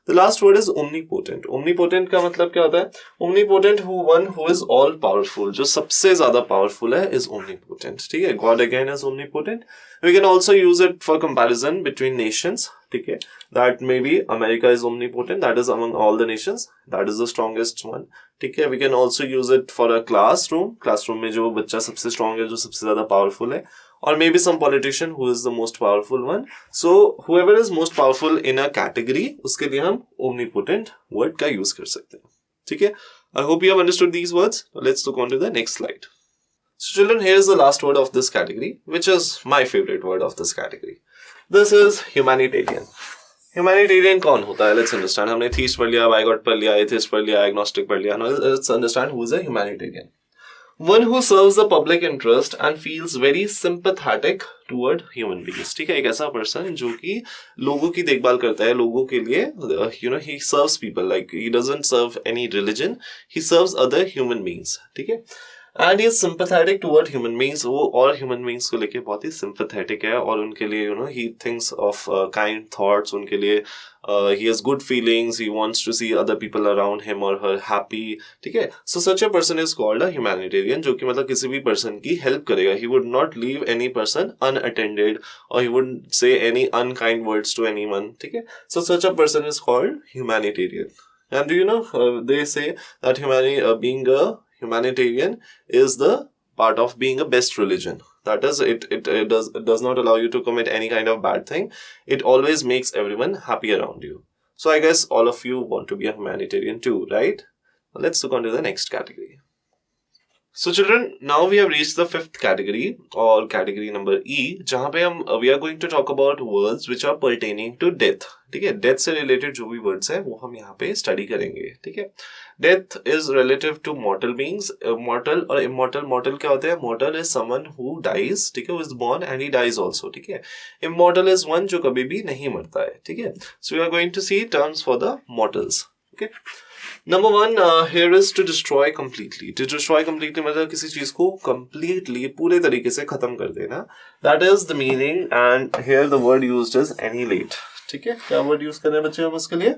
S1: The last word is omnipotent. Omnipotent का मतलब क्या होता है? Omnipotent one who is all powerful. जो सबसे ज़्यादा powerful है is omnipotent. ठीक है? God again is omnipotent. We can also use it for comparison between nations. ठीक है? That maybe America is omnipotent. That is among all the nations. That is the strongest one. ठीक है? We can also use it for a classroom. Classroom में जो बच्चा सबसे strong है, जो सबसे ज़्यादा powerful है. Or maybe some politician who is the most powerful one. So whoever is most powerful in a category, उसके लिए हम omnipotent word का use कर सकते हैं. ठीक है? I hope you have understood these words. Let's look on to the next slide. So children, here is the last word of this category, which is my favorite word of this category. This is humanitarian. Humanitarian कौन होता है? Let's understand. हमने theist पढ़ लिया, bigot पढ़ लिया, atheist पढ़ लिया, agnostic पढ़ लिया. Now let's understand who is a humanitarian. One who serves the public interest and feels very sympathetic toward human beings. ठीक है? एक ऐसा person जो कि लोगों की देखभाल करता है, लोगों के लिए, he serves people, like he doesn't serve any religion, he serves other human beings. ठीक है? And he is sympathetic toward human beings. वो और human beings को लेके बहुत ही sympathetic है और उनके लिए, he thinks of kind thoughts. उनके लिए he has good feelings. He wants to see other people around him or her happy. ठीक है? So such a person is called a humanitarian, जो कि मतलब किसी भी person की help करेगा. He would not leave any person unattended or he wouldn't say any unkind words to anyone. ठीक है? So such a person is called humanitarian. And do you know, they say that being a humanitarian is the part of being a best religion. That is, it does not allow you to commit any kind of bad thing. It always makes everyone happy around you. So I guess all of you want to be a humanitarian too, right? Let's look on to the next category. So children, now we have reached the fifth category or category number E, जहाँ पे हम we are going to talk about words which are pertaining to death. ठीक है? Death से related जो भी words है वो हम यहाँ पे study करेंगे. ठीक है? Death is relative to mortal beings. Mortal और immortal. Mortal क्या होते हैं? Mortal is someone who dies. ठीक है? Who is born and he dies also. ठीक है? Immortal is one जो कभी भी नहीं मरता है. ठीक है? So we are going to see terms for the mortals. Okay? Number one, here is to destroy completely. To destroy completely मतलब किसी चीज को completely पूरे तरीके से खत्म कर देना. That is the meaning, and here the word used is annihilate. ठीक है? क्या word use कर रहे हैं बच्चे हम इसके लिए?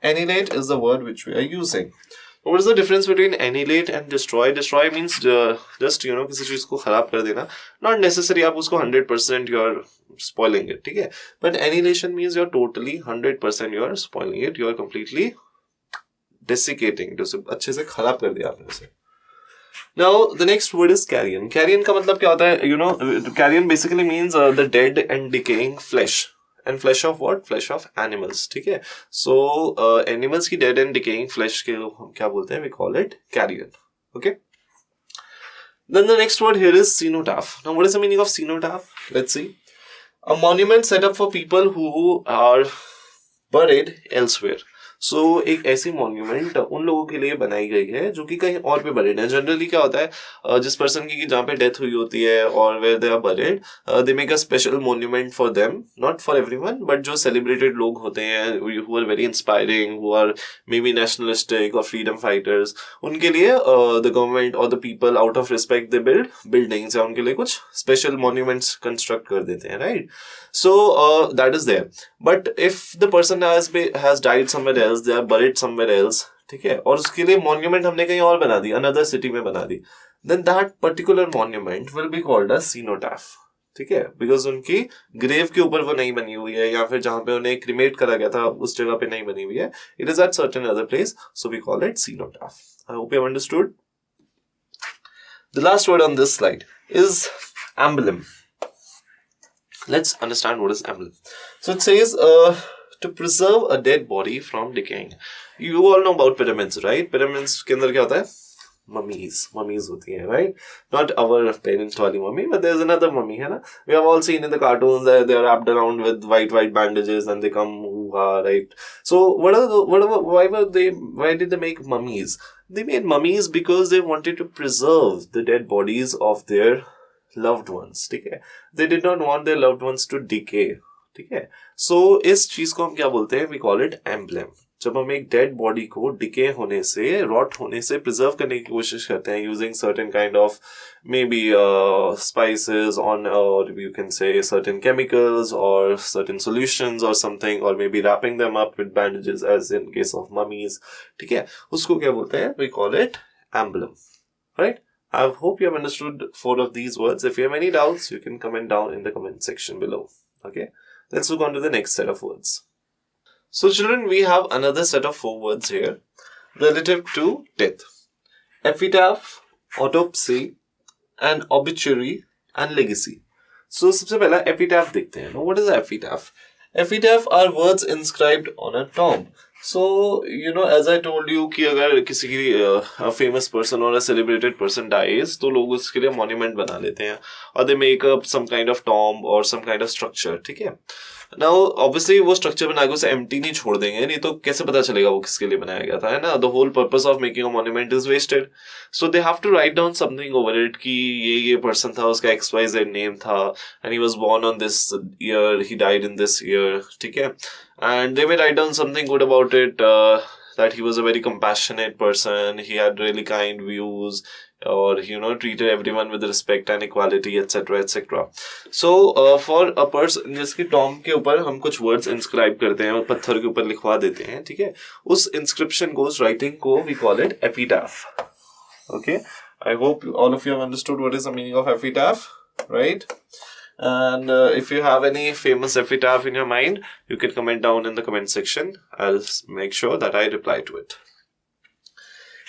S1: Annihilate is the word which we are using. What is the difference between annihilate and destroy? Destroy means just किसी चीज को खराब कर देना. Not necessary आप उसको 100% you are spoiling it. ठीक है? But annihilation means you are totally 100% you are spoiling it. You are completely desiccating, जो अच्छे से खराब कर दिया आपने उसे. Now the next word is carrion. Carrion का मतलब क्या होता है? Carrion basically means the dead and decaying flesh. And flesh of what? Flesh of animals. ठीक है? So animals की dead and decaying flesh के हम क्या बोलते हैं? We call it carrion. Okay? Then the next word here is cenotaph. Now what is the meaning of cenotaph? Let's see. A monument set up for people who are buried elsewhere. So एक ऐसी monument उन लोगों के लिए बनाई गई है जो कि कहीं और पे बरेड है. जनरली क्या होता है, जिस पर्सन की जहाँ पे डेथ हुई होती है और where they are buried, they make a special monument for them, not for everyone, but जो सेलिब्रेटेड लोग होते हैं who are very inspiring, who are may be nationalistic और फ्रीडम फाइटर्स, उनके लिए द गवर्नमेंट और the people out of respect they build buildings या उनके लिए कुछ स्पेशल मॉन्यूमेंट्स कंस्ट्रक्ट कर देते हैं, right? So that is there. But if the person has died somewhere else, they are buried somewhere else, ठीक है, और उसके लिए monument हमने कहीं और बना दी, another city में बना दी, then that particular monument will be called a cenotaph. ठीक है? Because उनकी grave के ऊपर वो नहीं बनी हुई है या फिर जहाँ पे उन्हें cremate करा गया था उस जगह पे नहीं बनी हुई है. It is at certain other place, so we call it cenotaph. I hope you have understood. The last word on this slide is emblem. Let's understand what is emblem. So it says to preserve a dead body from decaying. You all know about pyramids, right? Pyramids के अंदर क्या होता है? Mummies होती हैं, right? Not our parents वाली mummy, but there's another mummy, है ना? We have all seen in the cartoons that they are wrapped around with white bandages and they come, right? So why did they make mummies? They made mummies because they wanted to preserve the dead bodies of their loved ones, ठीक है? They did not want their loved ones to decay, ठीक है? So इस चीज को हम क्या बोलते हैं? We call it emblem. जब हम एक डेड बॉडी को डिके होने से, रॉट होने से प्रिजर्व करने की कोशिश करते हैं using certain kind of maybe spices on, और you can say certain chemicals और सर्टेन सॉल्यूशंस और समथिंग, और maybe wrapping them up with bandages as in case of mummies, ठीक है? उसको क्या बोलते हैं? We call it embalm, right? I hope you have understood 4 of these words. If you have any doubts, you can comment down in the comment section below. Okay, let's move on to the next set of words. So children, we have another set of 4 words here relative to death. Epitaph, autopsy, and obituary, and legacy. So सबसे पहला epitaph देखते हैं. Now what is an epitaph? Epitaph are words inscribed on a tomb. So, you know, as I told you कि अगर किसी की a famous person or a celebrated person dies, तो लोग उसके लिए monument बना लेते हैं और they make up some kind of tomb or some kind of structure, ठीक है? Now, obviously वो structure बना के उसे empty नहीं छोड़ देंगे, नहीं तो कैसे पता चलेगा वो किसके लिए बनाया गया था, है ना? The whole purpose of making a monument is wasted. So they have to write down something over it कि ये person था, उसका XYZ name था, and he was born on this year, he died in this year, ठीक है? And they may write down something good about it, that he was a very compassionate person, he had really kind views, or you know, treated everyone with respect and equality, etc, etc. So for a person जिसकी tomb के ऊपर हम कुछ words inscribe करते हैं और पत्थर के ऊपर लिखवा देते हैं, ठीक है? उस inscription को, उस writing को we call it epitaph. Okay, I hope all of you have understood what is the meaning of epitaph, right? And if you have any famous epitaph in your mind, you can comment down in the comment section. I'll make sure that I reply to it.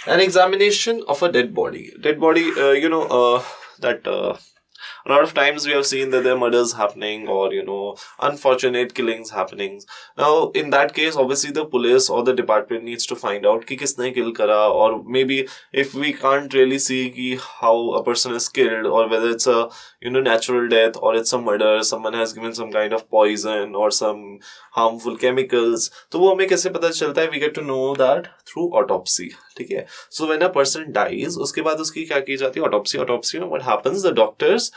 S1: An examination of a dead body. Dead body, you know, that a lot of times we have seen that there are murders happening, or you know, unfortunate killings happening. Now in that case, obviously the police or the department needs to find out कि किसने kill करा, or maybe if we can't really see कि how a person is killed, or whether it's a, you know, natural death or it's a murder, someone has given some kind of poison or some harmful chemicals, तो वो हमें कैसे पता चलता है? We get to know that through autopsy, ठीक है? So when a person dies, उसके बाद उसकी क्या की जाती है? Autopsy में what happens? The doctors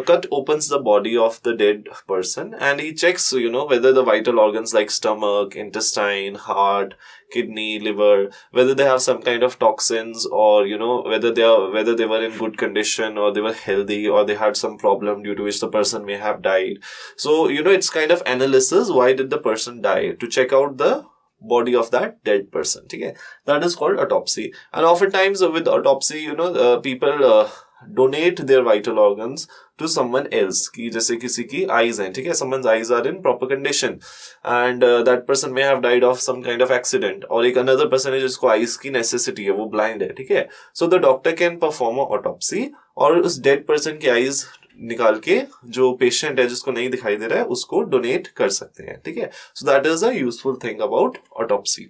S1: cut opens the body of the dead person and he checks, you know, whether the vital organs like stomach, intestine, heart, kidney, liver, whether they have some kind of toxins, or you know, whether they were in good condition, or they were healthy, or they had some problem due to which the person may have died. So you know, it's kind of analysis, why did the person die, to check out the body of that dead person, okay? That is called autopsy. And oftentimes with autopsy, you know, people donate their vital organs to someone else, कि जैसे किसी की eyes हैं, ठीक है? Someone's eyes are in proper condition and that person may have died of some kind of accident, और एक another person है जिसको eyes की necessity है, वो blind है, ठीक है? So the doctor can perform a autopsy और उस dead person की eyes निकाल के जो पेशेंट है जिसको नहीं दिखाई दे रहा है उसको डोनेट कर सकते हैं, ठीक है? So that is a useful thing about autopsy.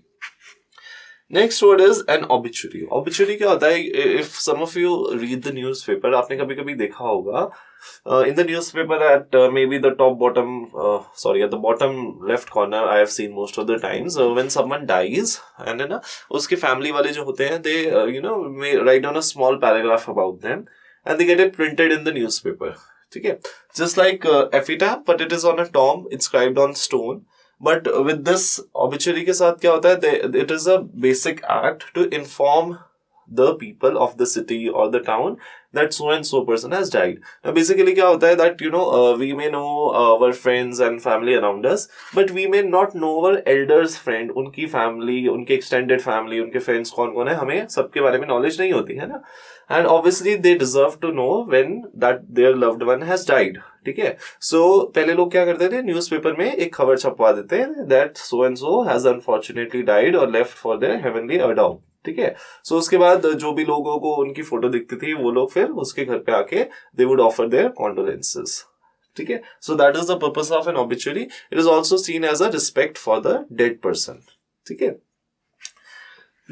S1: Next word is an obituary. Obituary क्या होता है? If some of you read the newspaper, आपने कभी कभी देखा होगा in the newspaper at maybe the at the bottom left corner, I have seen most of the times when someone dies and है ना, उसके फैमिली वाले जो होते हैं, they you know, may write down a small paragraph about them and they get it printed in the newspaper, ठीक है? Just like epitaph, but it is on a tomb inscribed on stone. But with this obituary के साथ क्या होता है? It is a basic act to inform the people of the city or the town that so and so person has died. Now basically क्या होता है that you know, we may know our friends and family around us, but we may not know our elders friend, उनकी family, उनके extended family, उनके friends कौन कौन है, हमें सबके बारे में knowledge नहीं होती है ना. And obviously they deserve to know when that their loved one has died, ठीक है? So पहले लोग क्या करते थे? न्यूज़पेपर में एक खबर छपवा देते हैं that so and so has unfortunately died or left for their heavenly abode, ठीक है? सो उसके बाद जो भी लोगों को उनकी फोटो दिखती थी, वो लोग फिर उसके घर पे आके they would offer there condolences, ठीक है. So that is the purpose of an obituary. It is also seen as a respect for the dead person. ठीक है.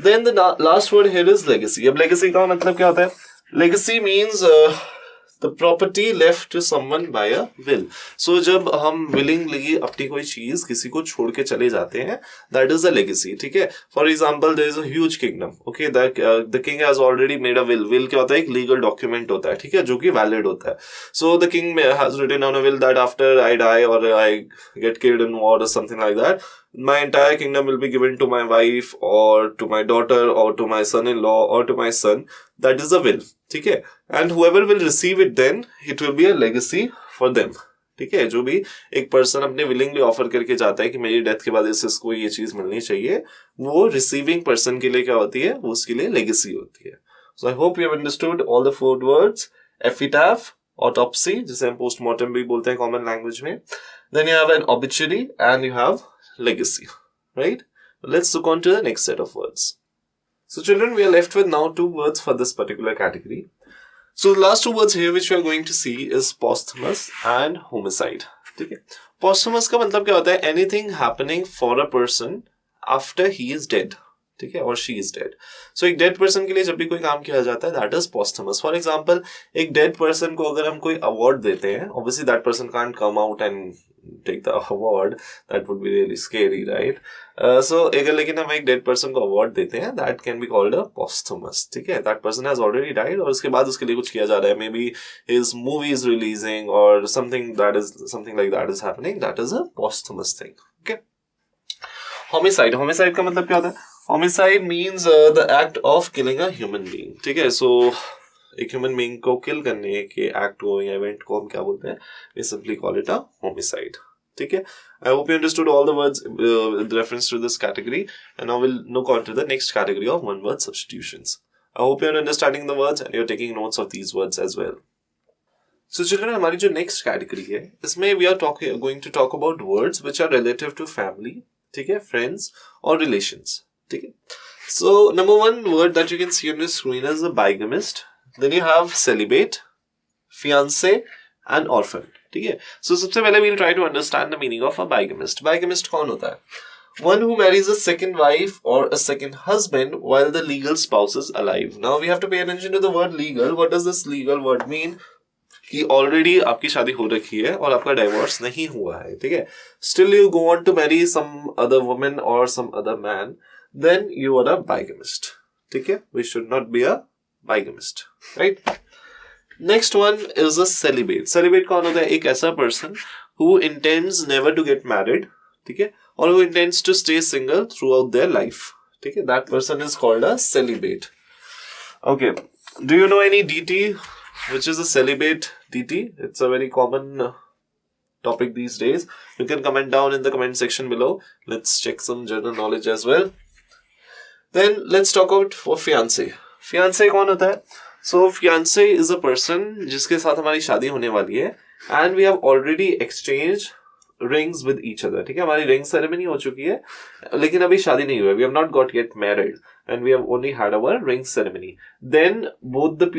S1: Then the last word here is legacy. अब legacy का मतलब क्या होता है? Legacy means the property left to someone by a will. So जब हम willingly अपनी कोई चीज किसी को छोड़ के चले जाते हैं, that is a legacy. ठीक है. For example, there is a huge kingdom. Okay, the king has already made a will. Will क्या होता है? एक legal document होता है. ठीक है, जो कि valid होता है. So the king has written on a will that after I die or I get killed in war or something like that, my entire kingdom will be given to my wife or to my daughter or to my son-in-law or to my son. That is a will. ठीक है. And whoever will receive it then, it will be a legacy for them. ठीक है. जो भी एक person अपने willingly offer करके जाता है कि मेरी डेथ के बाद इसको ये चीज मिलनी चाहिए, वो रिसीविंग पर्सन के लिए क्या होती है? वो उसके लिए लेगेसी होती है. So I hope you have understood all the 4 words. Epitaph, autopsy, जिसे हम पोस्टमार्टम भी बोलते हैं कॉमन लैंग्वेज में. Then you have an obituary and you have legacy, right? Let's look on to the next set of words. So children, we are left with now 2 words for this particular category. So the last 2 words here which we are going to see is posthumous and homicide. ठीक है. Posthumous का मतलब क्या होता है? Anything happening for a person after he is dead. ठीक है, और she is dead. So एक dead person के लिए जब भी कोई काम किया जाता है, that is posthumous. For example, एक dead person को अगर हम कोई award देते हैं, obviously that person can't come out and take the award. That would be really scary, right? So अगर लेकिन हम एक dead person को award देते हैं, that can be called a posthumous. ठीक है, that person has already died और उसके बाद उसके लिए कुछ किया जा रहा है. Maybe his movie is releasing or something like that is happening. That is a posthumous thing. Okay. Homicide. Homicide का मतलब क्या होता है? Homicide means the act of killing a human being. ठीक है, so एक ह्यूमन बीइंग को किल करने के एक्ट को या इवेंट को हम क्या बोलते हैं? We simply call it a homicide. ठीक है. I hope you understood all the words with reference to this category, and now we'll look on to the next category of one word substitutions. I hope you're understanding the words and you're taking notes of these words as well. So children, हमारी जो next category है, इसमें we are going to talk about words which are relative to family, ठीक है, friends or relations. ठीक है. So number 1 word that you can see on the screen is a bigamist. Then you have celibate, fiancé and orphan. ठीक है. So सबसे पहले we'll try to understand the meaning of a bigamist. Bigamist कौन होता है? One who marries a second wife or a second husband while the legal spouse is alive. Now we have to pay attention to the word legal. What does this legal word mean? कि already आपकी शादी हो रखी है और आपका divorce नहीं हुआ है. ठीक है. Still you go on to marry some other woman or some other man, then you are a bigamist. ठीक है. We should not be a bigamist, right? Next one is a celibate. Celibate कौन होता है? एक ऐसा person who intends never to get married, ठीक है, or who intends to stay single throughout their life. ठीक है, that person is called a celibate. Okay, do you know any deity which is a celibate deity? It's a very common topic these days. You can comment down in the comment section below. Let's check some general knowledge as well. Then let's talk about for fiancé. Fiancé कौन होता है? So fiancé is a person जिसके साथ हमारी शादी होने वाली है and we have already exchanged rings with each other. ठीक है, हमारी ring ceremony हो चुकी है लेकिन अभी शादी नहीं हुई है. We have not got yet married and we have only had our ring ceremony. Then both the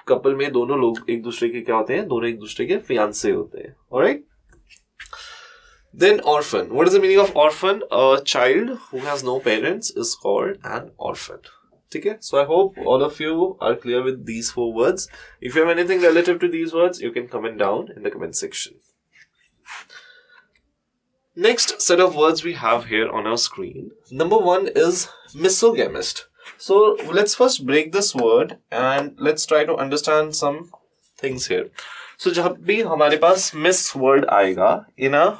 S1: couple में दोनों लोग एक दूसरे के क्या होते हैं? दोनों एक दूसरे के fiancé होते हैं. Alright? Then orphan. What is the meaning of orphan? A child who has no parents is called an orphan. ठीक है. So I hope all of you are clear with these 4 words. If you have anything relative to these words, you can comment down in the comment section. Next set of words we have here on our screen. Number 1 is misogamist. So let's first break this word and let's try to understand some things here. So जब भी हमारे पास miss word आएगा in a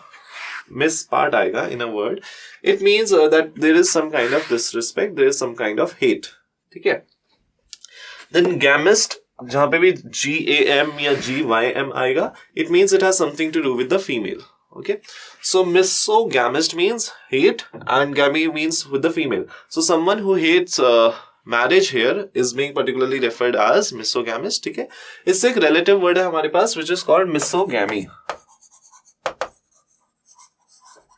S1: miss part आएगा in a word, it means that there is some kind of disrespect, there is some kind of hate. ठीक है. Then gamist, जहाँ पे भी GAM या GYM आएगा, it means it has something to do with the female. Okay. So misogamist means hate and gamy means with the female. So someone who hates marriage here is being particularly referred as misogamist. ठीक है. इससे एक relative word है हमारे पास which is called misogamy.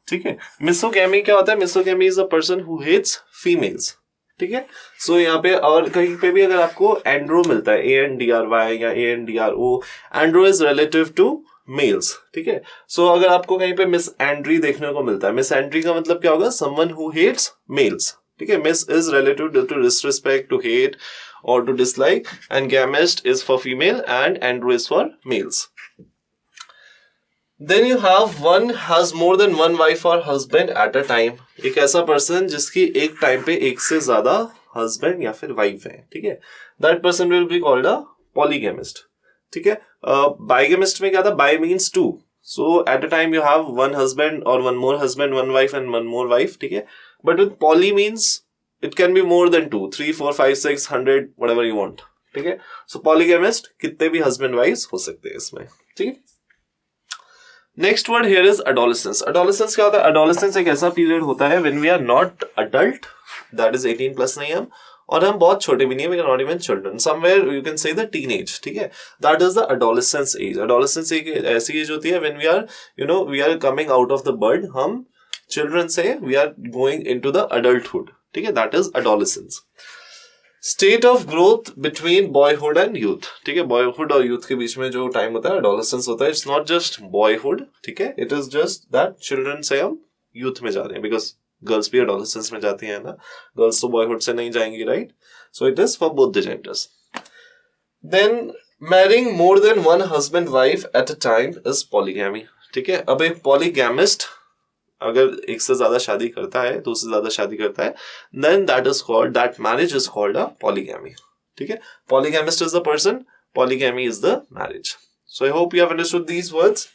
S1: ठीक है. Misogamy क्या होता है? Misogamy is a person who hates females. ठीक है. सो यहाँ पे और कहीं पे भी अगर आपको एंड्रो मिलता है ANDRY या ANDRO, andro is relative to males, ठीक है. सो अगर आपको कहीं पे मिस एंड्री देखने को मिलता है, मिस एंड्री का मतलब क्या होगा? समवन हु हेट्स मेल्स, ठीक है. Mis is relative to disrespect, to hate और to dislike, and gamist is for female and andro is for males. Then you have one has more than one wife or husband at a time. एक ऐसा person जिसकी एक time पे एक से ज्यादा husband या फिर वाइफ है, ठीक है. That person will be called a polygamist, ठीक है. Bigamist में क्या था? Bi means two. So at a time you have one husband or one more husband, one wife and one more wife, ठीक है. But with poly means it can be more than two, 3, 4, 5, 6, 100, whatever you want, ठीक है. So polygamist कितने भी husband wives हो सकते हैं इसमें, ठीक है. Next word here is adolescence. Adolescence क्या होता है? Adolescence एक ऐसा पीरियड होता है when we are not adult, that is 18 plus नहीं हम, और हम बहुत छोटे भी नहीं है, we are not even children. Somewhere you can say the teenage, ठीक है. That is the adolescence age. Adolescence एक ऐसी एज होती है when we are, we are coming out of the birth. हम children से we are going into the adulthood, ठीक है. That is adolescence. State of growth between boyhood and youth, ठीक है. बॉयहुड और यूथ के बीच में जो टाइम होता है एडोलेसेंस होता है. इट्स नॉट जस्ट बॉयहुड, ठीक है. It is just that children से हम यूथ में जा रहे हैं, बिकॉज गर्ल्स भी एडोलेसेंस में जाती हैं ना. गर्ल्स तो बॉयहुड से नहीं जाएंगी, right. So it is for both the genders. Then marrying more than one husband wife at a time is polygamy, ठीक है. अब एक पॉलीगैमिस्ट अगर एक से ज्यादा शादी करता है, दो से ज्यादा शादी करता है, then that marriage is called a polygamy, ठीक है. Polygamist is the person, polygamy is the marriage. So I hope you have understood these words.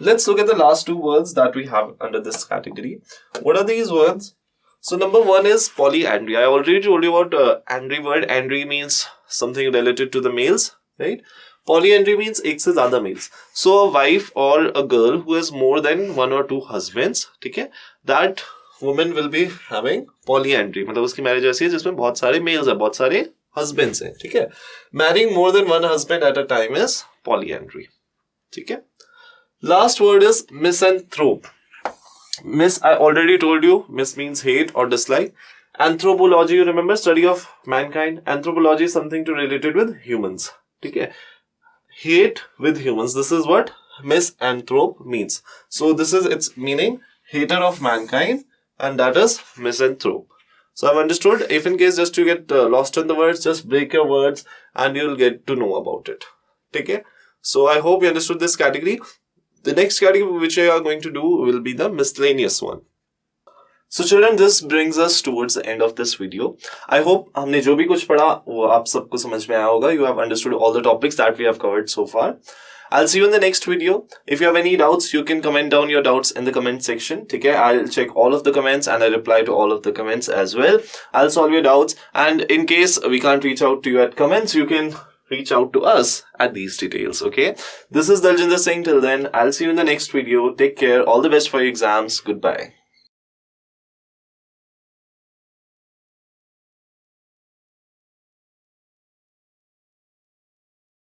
S1: Let's look at the last two words that we have under this category. What are these words? So number one is polyandry. I already told you about andry word. Andry means something related to the males, right? Polyandry means एक से ज्यादा males. So a wife or a girl who has more than one or two husbands, ठीक है, that woman will be having polyandry. मतलब उसकी marriage ऐसी है जिसमें बहुत सारे males हैं, बहुत सारे husbands हैं, ठीक है. Marrying more than one husband at a time is polyandry, ठीक है. Last word is misanthrope. Mis, I already told you, mis means hate or dislike. Anthropology, you remember, study of mankind. Anthropology is something to related with humans, ठीक है. Hate with humans. This is what misanthrope means. So this is its meaning, hater of mankind, and that is misanthrope. So I've understood. If in case just you get lost in the words, just break your words and you'll get to know about it. Okay? So I hope you understood this category. The next category which we are going to do will be the miscellaneous one. So children, this brings us towards the end of this video. I hope हमने जो भी कुछ पढ़ा वो आप सबको समझ में आया होगा. You have understood all the topics that we have covered so far. I'll see you in the next video. If you have any doubts, you can comment down your doubts in the comment section. ठीक है? I'll check all of the comments and I'll reply to all of the comments as well. I'll solve your doubts, and in case we can't reach out to you at comments, you can reach out to us at these details. Okay? This is Daljinder Singh. Till then, I'll see you in the next video. Take care. All the best for your exams. Goodbye.